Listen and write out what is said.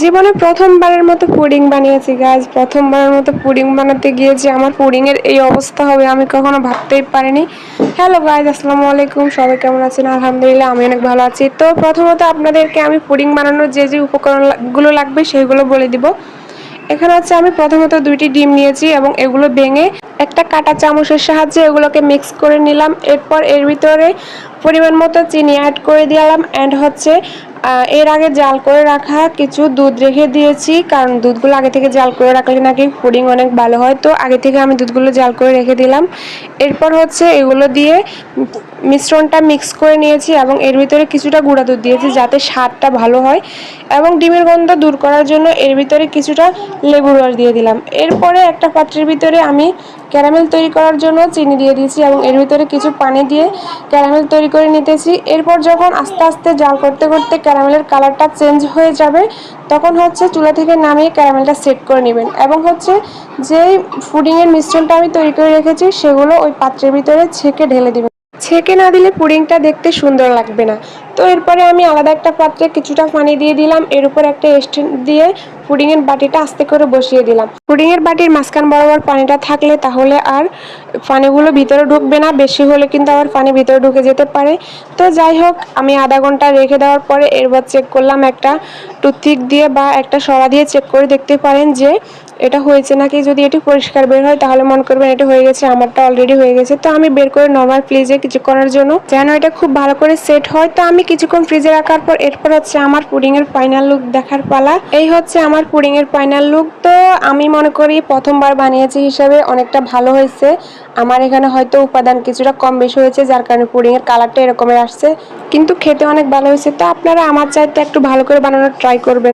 জীবনে প্রথমবারের মতো পুডিং বানিয়েছি গাইস। প্রথমবারের মতো পুডিং বানাতে গিয়ে যে আমার পুডিংয়ের এই অবস্থা হবে আমি কখনো ভাবতেই পারিনি। হ্যালো গাইস, আসসালামু আলাইকুম। সবাই কেমন আছেন? আলহামদুলিল্লাহ আমি অনেক ভালো আছি। তো প্রথমত আপনাদেরকে আমি পুডিং বানানোর যে উপকরণগুলো লাগবে সেগুলো বলে দিব। এখানে হচ্ছে আমি প্রথমত 2টি ডিম নিয়েছি এবং এগুলো ভেঙে একটা কাঁটা চামচের সাহায্যে এগুলোকে মিক্স করে নিলাম। এরপর এর ভিতরে পরিমাণ মতো চিনি অ্যাড করে দিলাম অ্যান্ড হচ্ছে এর আগে জাল করে রাখা কিছু দুধ রেখে দিয়েছি, কারণ দুধগুলো আগে থেকে জাল করে রাখলে নাকি পুডিং অনেক ভালো হয়। তো আগে থেকে আমি দুধগুলো জাল করে রেখে দিলাম। এরপর হচ্ছে এগুলো দিয়ে মিশ্রণটা মিক্স করে নিয়েছি এবং এর ভিতরে কিছুটা গুঁড়া দুধ দিয়েছি যাতে স্বাদটা ভালো হয়, এবং ডিমের গন্ধ দূর করার জন্য এর ভিতরে কিছুটা লেবুর রস দিয়ে দিলাম। এরপরে একটা পাত্রের ভিতরে আমি ক্যারামেল তৈরি করার জন্য চিনি দিয়ে দিয়েছি এবং এর ভিতরে কিছু পানি দিয়ে ক্যারামেল তৈরি করে নিতেছি। এরপর যখন আস্তে আস্তে জাল করতে করতে ক্যারামেলের কালারটা চেঞ্জ হয়ে যাবে তখন হচ্ছে চুলা থেকে নামিয়ে ক্যারামেলটা সেট করে নেবেন এবং হচ্ছে যেই পুডিংয়ের মিশ্রণটা আমি তৈরি করে রেখেছি সেগুলো ওই পাত্রের ভিতরে ছেঁকে ঢেলে দিবেন। ছেঁকে না দিলে পুডিংটা দেখতে সুন্দর লাগবে না। তো এরপরে আমি আলাদা একটা পাত্রে কিছুটা পানি দিয়ে দিলাম, এর উপর একটা স্ট্যান্ড দিয়ে পুডিংয়ের বাটিটা আস্তে করে বসিয়ে দিলাম। পুডিংয়ের বাটির মাঝখান বরাবর পানিটা থাকলে তাহলে আর পানিগুলো ভিতরে ঢুকবে না, বেশি হলে কিন্তু আবার পানি ভিতরে ঢুকে যেতে পারে। তো যাই হোক, আমি আধা ঘন্টা রেখে দেওয়ার পরে এরপর চেক করলাম একটা টুথপিক দিয়ে বা একটা সরা দিয়ে চেক করে দেখতে পারেন যে এটা হয়েছে নাকি। যদি এটি পরিষ্কার বের হয় তাহলে মনে করবেন এটা হয়ে গেছে। আমারটা অলরেডি হয়ে গেছে। তো আমি বের করে নরমাল ফ্রিজে কিছুক্ষণের জন্য যেন এটা খুব ভালো করে সেট হয়। তো আমি কিছুক্ষণ ফ্রিজে রাখার পর এরপর হচ্ছে আমার পুডিংয়ের ফাইনাল লুক দেখার পালা। এই হচ্ছে আমার পুডিংয়ের ফাইনাল লুক। তো আমি মনে করি প্রথমবার বানিয়েছি হিসাবে অনেকটা ভালো হয়েছে। আমার এখানে হয়তো উপাদান কিছুটা কম বেশি হয়েছে যার কারণে পুডিংয়ের কালারটা এরকমের আসছে, কিন্তু খেতে অনেক ভালো হয়েছে। তো আপনারা আমার চাইতে একটু ভালো করে বানানোর ট্রাই করবেন।